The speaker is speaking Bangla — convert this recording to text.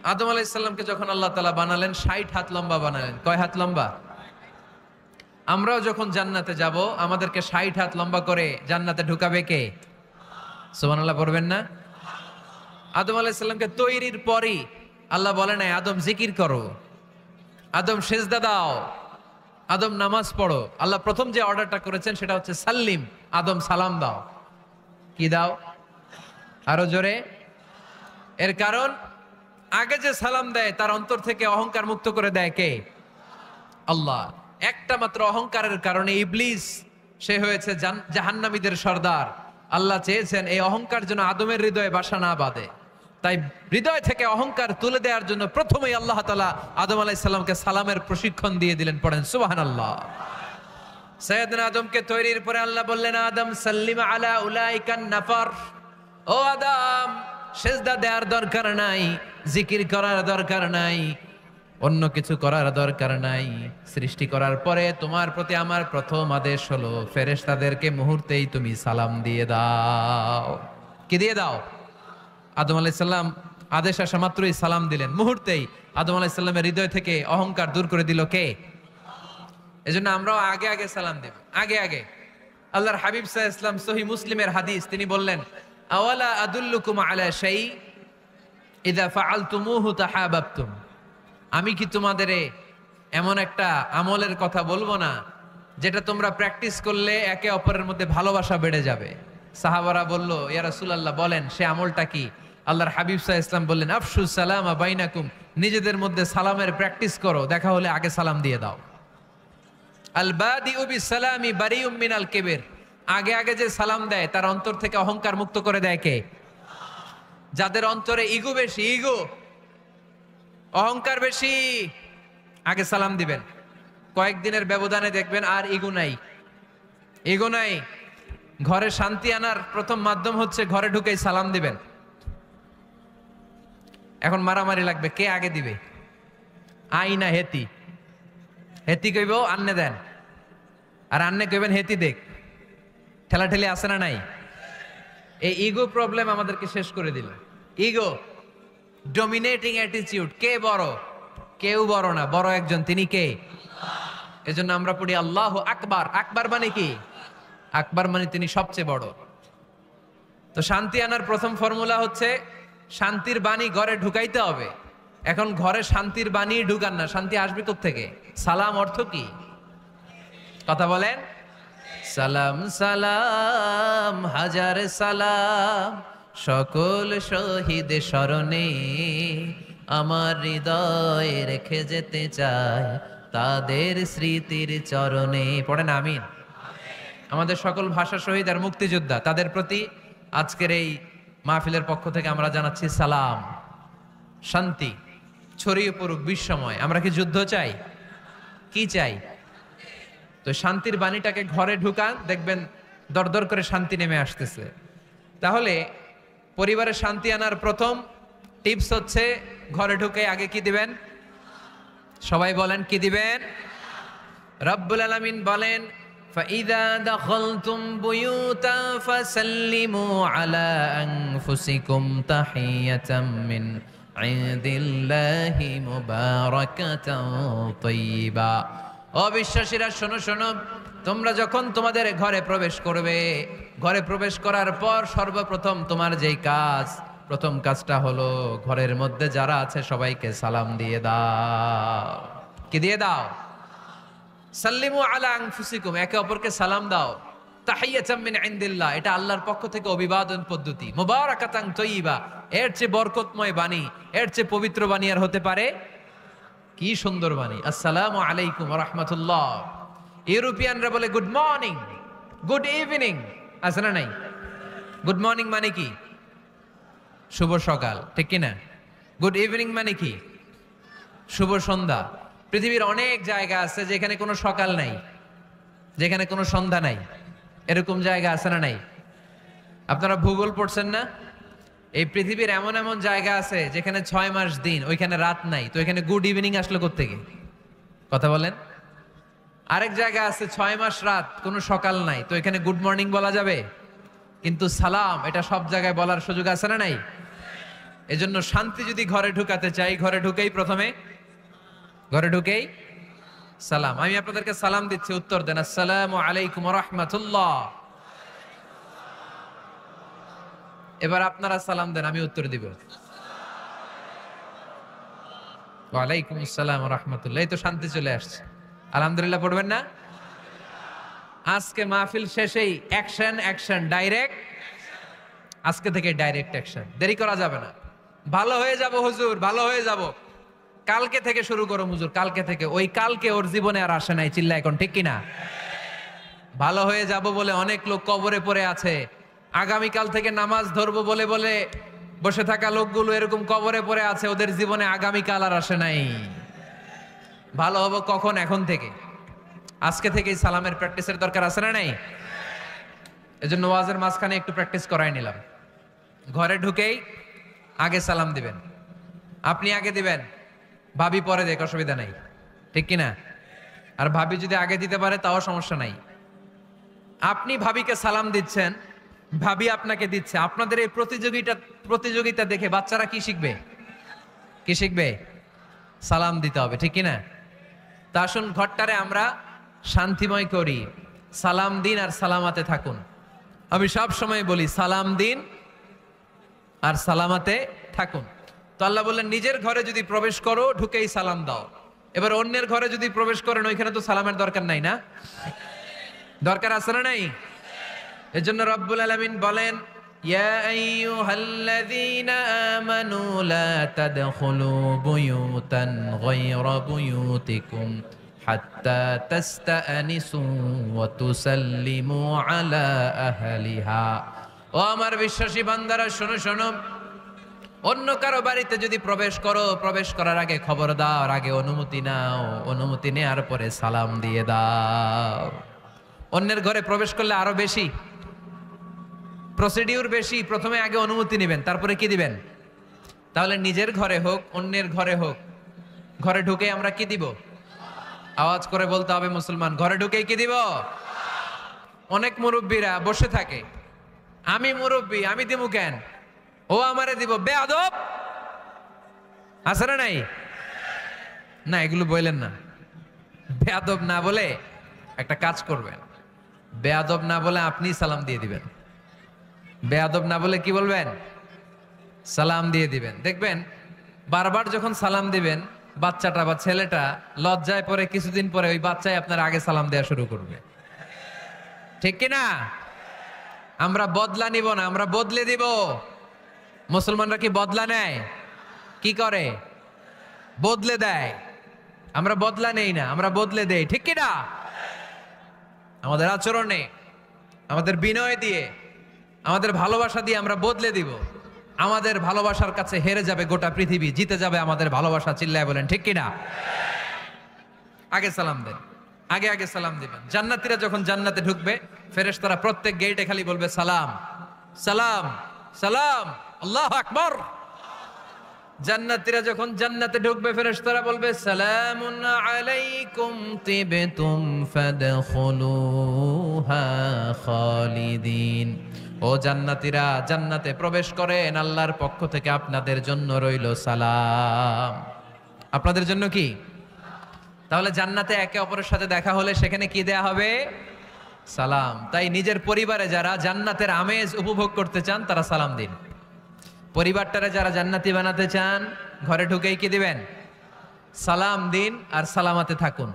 আদম আলাইহিস সালামকে যখন আল্লাহ তাআলা বানালেন 60 হাত লম্বা বানালেন। কয় হাত লম্বা? আমরাও যখন জান্নাতে যাব আমাদেরকে 60 হাত লম্বা করে জান্নাতে ঢুকাবে কে? সুবহানাল্লাহ পড়বেন না? আদম আলাইহিস সালামকে তৈরির পরই আল্লাহ বলে নাই আদম জিকির করো, আদম সেজদা দাও, আদম নামাজ পড়ো। আল্লাহ প্রথম যে অর্ডারটা করেছেন সেটা হচ্ছে সাল্লিম, আদম সালাম দাও। কি দাও? আরো জোরে। এর কারণ আগে যে সালাম দেয় তার অন্তর থেকে অহংকার মুক্ত করে দেয় কে? আল্লাহ। একটা মাত্র অহংকারের কারণে ইবলিস সে হয়েছে জাহান্নামীদের সর্দার। আল্লাহ চেয়েছেন এই অহংকার যেন আদমের হৃদয়ে বাসা না বাঁধে, তাই হৃদয় থেকে অহংকার তুলে দেওয়ার জন্য প্রথমেই আল্লাহ তাআলা আদম আলাইহিস সালামকে সালামের প্রশিক্ষণ দিয়ে দিলেন। পড়েন সুবহানাল্লাহ। সাইয়েদনা আদমকে তৈরির পরে আল্লাহ বললেন আদম সাল্লিম আলা উলাইকান নাফার। ও আদম, সেজদা দেওয়ার দরকার নাই, জিকির করার দরকার নাই, অন্য কিছু করার দরকার নাই। সৃষ্টি করার পরে তোমার প্রতি আমার প্রথম আদেশ হলো ফেরেশতাদেরকে মুহূর্তেই তুমি সালাম দিয়ে দাও। কি দিয়ে দাও? আদম আলাইহিস সালাম আদেশ আসা মাত্রই সালাম দিলেন। মুহূর্তেই আদম আলাইহিস সালামের হৃদয় থেকে অহংকার দূর করে দিল কে? এজন্য আমরাও আগে আগে সালাম দেব, আগে আগে। আল্লাহর হাবিব সাল্লাল্লাহু আলাইহি ওয়াসাল্লাম সহিহ মুসলিমের হাদিস, তিনি বললেন আওয়ালা আদুল্লুকুম আলা শাই ইযা ফাআলতুমুহু তাহাবাবতুম। আমি কি তোমাদের এমন একটা আমলের কথা বলবো না যেটা তোমরা প্র্যাকটিস করলে একে অপরের মধ্যে ভালোবাসা বেড়ে যাবে? সাহাবারা বলল ইয়া রাসূলুল্লাহ বলেন সে আমলটা কি? আল্লাহর হাবিব সাল্লাল্লাহু আলাইহি ওয়াসাল্লাম বললেন আফশুস সালামা বাইনাকুম, নিজেদের মধ্যে সালামের প্র্যাকটিস করো, দেখা হলে আগে সালাম দিয়ে দাও। আল বাদিউ বিসসালামি বারিউম মিনাল কিবর, আগে আগে যে সালাম দেয় তার অন্তর থেকে অহংকার মুক্ত করে দেয় কে? যাদের অন্তরে ইগো বেশি, ইগো অহংকার বেশি, আগে সালাম দিবেন। কয়েকদিনের ব্যবধানে দেখবেন আর ইগো নাই, ইগো নাই। ঘরে শান্তি আনার প্রথম মাধ্যম হচ্ছে ঘরে ঢুকেই সালাম দিবেন। এখন মারামারি লাগবে কে আগে দিবে, আই না হেতি? হেতি কইব আন্নে দেন, আর আন্নে কইবেন হেতি দেখ। ঠেলাঠেলি আছে না নাই? এই ইগো প্রবলেম আমাদেরকে শেষ করে দিল। Ego, dominating attitude. কে বড়? কেউ বড় না, বড় একজন, তিনি কে? এজন্য আমরা পড়ি আল্লাহু আকবার। আকবার মানে কি? আকবার মানে তিনি সবচেয়ে বড়। তো শান্তি আনার প্রথম ফর্মুলা হচ্ছে শান্তির বাণী ঘরে ঢুকাইতে হবে। এখন ঘরে শান্তির বাণী ঢুকান না, শান্তি আসবে কোত্থেকে? সালাম অর্থ কি? কথা বলেন। সালাম সালাম হাজার সালাম সকল শহীদ স্মরণে, আমার হৃদয়ে রেখে যেতে চায় তাদের স্মৃতির চরণে। পড়েন আমিন। আমাদের সকল ভাষা শহীদ আর মুক্তিযোদ্ধা তাদের প্রতি আজকের এই মাহফিলের পক্ষ থেকে আমরা জানাচ্ছি সালাম। শান্তি ছড়িয়ে পড়ুক বিশ্বময়। আমরা কি যুদ্ধ চাই? কি চাই? তো শান্তির বাণীটাকে ঘরে ঢুকান, দেখবেন দরদর করে শান্তি নেমে আসতেছে। তাহলে পরিবারে শান্তি আনার প্রথম টিপস হচ্ছে ঘরে ঢুকে আগে কি দিবেন? সবাই বলেন কি দিবেন? রব্বুল আলামিন বলেন ফাইদা দাখালতুম বুয়ুতা ফাসাল্লিমু আলা আনফুসিকুম তাহিয়াতাম মিন ইনদিল্লাহি মুবারাকাতান তাইয়্যিবা। অবিশ্বাসীরা শোনো শোনো, তোমরা যখন তোমাদের ঘরে প্রবেশ করবে, ঘরে প্রবেশ করার পর সর্বপ্রথম তোমার যেই কাজ, প্রথম কাজটা হলো ঘরের মধ্যে যারা আছে সবাইকে সালাম দিয়ে দাও। কি দিয়ে দাও? সাল্লিমু আলা আনফুসিকুম, একে অপরকে সালাম দাও। তাহিয়াতাম মিন ইনদিল্লাহ, এটা আল্লাহর পক্ষ থেকে অভিবাদন পদ্ধতি। মুবারাকাতান তাইয়্যিবা, এর চেয়ে বরকতময় বাণী, এর চেয়ে পবিত্র বাণী আর হতে পারে? কি সুন্দর বাণী, আসসালামু আলাইকুম ওয়া রাহমাতুল্লাহ। ইউরোপিয়ানরা বলে গুড মর্নিং, গুড ইভিনিং, আছে না নাই? গুড মর্নিং মানে কি? শুভ সকাল, ঠিক কিনা? গুড ইভিনিং মানে কি? শুভ সন্ধ্যা। পৃথিবীর অনেক জায়গা আছে যেখানে কোনো সকাল নাই, যেখানে কোনো সন্ধ্যা নাই। এরকম জায়গা আছে না নাই? আপনারা ভূগোল পড়ছেন না? এই পৃথিবীর এমন এমন জায়গা আছে যেখানে 6 মাস দিন, ওইখানে রাত নাই, তো এখানে গুড ইভিনিং আসলো কোত্থেকে? কথা বলেন। আরেক জায়গা আছে 6 মাস রাত, কোনো সকাল নাই, তো এখানে গুড মর্নিং বলা যাবে? কিন্তু সালাম এটা সব জায়গায় বলার সুযোগ আছে না নাই? এজন্য শান্তি যদি ঘরে ঢুকাতে চাই, ঘরে ঢুকেই সালাম। আমি আপনাদেরকে সালাম দিচ্ছি, উত্তর দেন। আসসালামু আলাইকুম ওয়া রাহমাতুল্লাহ। এবার আপনারা সালাম দেন, আমি উত্তর দিব। ওয়া আলাইকুম আসসালাম ওয়া রাহমাতুল্লাহ। এই তো শান্তি চলে আসছে। আলহামদুলিল্লাহ পড়বেন না? আজকে মাহফিল শেষেই অ্যাকশন ডাইরেক্ট। আজকে থেকে ডাইরেক্ট অ্যাকশন, দেরি করা যাবে না। ভালো হয়ে যাব হুজুর, ভালো হয়ে যাব, কালকে থেকে শুরু করো হুজুর, কালকে থেকে। ওই কালকে ওর জীবনে আর আসে নাই, চিল্লা এখন ঠিক কিনা? ভালো হয়ে যাব বলে অনেক লোক কবরে পড়ে আছে। আগামীকাল থেকে নামাজ ধরবো বলে বলে বসে থাকা লোকগুলো এরকম কবরে পড়ে আছে, ওদের জীবনে আগামীকাল আর আসে নাই। ভালো হবো কখন? এখন থেকে, আজকে থেকেই সালামের প্র্যাকটিসের দরকার আছে না নাই? এজন্য ওয়াজের মাঝখানে একটু প্র্যাকটিস করাই নিলাম। ঘরে ঢুকেই আগে সালাম দিবেন। আপনি আগে দিবেন, ভাবি পরে দেখ, অসুবিধা নাই, ঠিক কিনা? আর ভাবি যদি আগে দিতে পারে তাও সমস্যা নাই। আপনি ভাবিকে সালাম দিচ্ছেন, ভাবি আপনাকে দিচ্ছে। আপনাদের এই প্রতিযোগিতা দেখে বাচ্চারা কি শিখবে? সালাম দিতে হবে, ঠিক কিনা? তা আসুন ঘরটারে আমরা শান্তিময় করি। সালাম দিন আর সালামাতে থাকুন। আমি সব সময় বলি সালাম দিন আর সালামাতে থাকুন। তো আল্লাহ বললেন নিজের ঘরে যদি প্রবেশ করো ঢুকেই সালাম দাও। এবার অন্যের ঘরে যদি প্রবেশ করেন ওইখানে তো সালামের দরকার নাই, না? দরকার আছে না নাই? এজন্য রব্বুল আলামিন বলেন, ইয়া আইয়ুহাল্লাযীনা আমানু লা তাদখুলু বুয়ুতান গায়রা বুয়ুতিকুম হাত্তা তাস্তানিসু ওয়া তুসাল্লিমু আলা আহলিহা। ও আমার বিশ্বাসী বান্দারা, শোনো, অন্য কারো বাড়িতে যদি প্রবেশ করো, প্রবেশ করার আগে খবর দাও, আগে অনুমতি নাও, অনুমতি নেওয়ার পরে সালাম দিয়ে দাও। অন্যের ঘরে প্রবেশ করলে আরো বেশি প্রসিডিউর বেশি। প্রথমে আগে অনুমতি নেবেন, তারপরে কি দিবেন? তাহলে নিজের ঘরে হোক অন্যের ঘরে হোক, ঘরে ঢুকে আমরা কি দিব? আওয়াজ করে বলতে হবে মুসলমান, ঘরে ঢুকেই কি দিব? অনেক মুরব্বীরা বসে থাকে, আমি মুরব্বী, আমি দিব কেন? ও আমারে দিব, বেয়াদব। আছে না নাই? না, এগুলো বললেন না। বেয়াদব না বলে একটা কাজ করবেন, বেয়াদব না বলে আপনি সালাম দিয়ে দিবেন। বেয়াদব না বলে কি বলবেন? সালাম দিয়ে দিবেন। দেখবেন বারবার যখন সালাম দিবেন, বাচ্চাটা বা ছেলেটা লজ্জায় পরে কিছুদিন পরে ওই বাচ্চাই আপনার আগে সালাম দেওয়া শুরু করবে, ঠিক কিনা? আমরা বদলা নিব না, আমরা বদলে দিব। মুসলমানরা কি বদলা নেয়? কি করে? বদলে দেয়। আমরা বদলা নেই না, আমরা বদলে দেই, ঠিক কিনা? আমাদের আচরণে, আমাদের বিনয় দিয়ে, আমাদের ভালোবাসা দিয়ে আমরা বদলে দিব। আমাদের ভালোবাসার কাছে হেরে যাবে গোটা পৃথিবী, জিতে যাবে আমাদের ভালোবাসা। চিল্লায় বলেন ঠিক কিনা? আগে সালাম দেন, আগে সালাম দিবেন। জান্নাতীরা যখন জান্নাতে ঢুকবে, ফেরেশতারা প্রত্যেক গেটে খালি বলবে সালাম সালাম সালাম, আল্লাহু আকবার। জান্নাতীরা যখন জান্নাতে ঢুকবে, ফেরেশতারা বলবে সালামুন আলাইকুম তিবতুম ফাদখুলুহা খালিদিন। ও জান্নাতীরা, জান্নাতে প্রবেশ করেন, আল্লাহর পক্ষ থেকে আপনাদের জন্য রইল সালাম। আপনাদের জন্য কি? তাহলে জান্নাতে একে অপরের সাথে দেখা হলে সেখানে কি দেয়া হবে? সালাম। তাই নিজের পরিবারে যারা জান্নাতের আমেজ উপভোগ করতে চান তারা সালাম দিন। পরিবারটারে যারা জান্নাতি বানাতে চান, ঘরে ঢুকেই কি দিবেন? সালাম দিন আর সালামাতে থাকুন।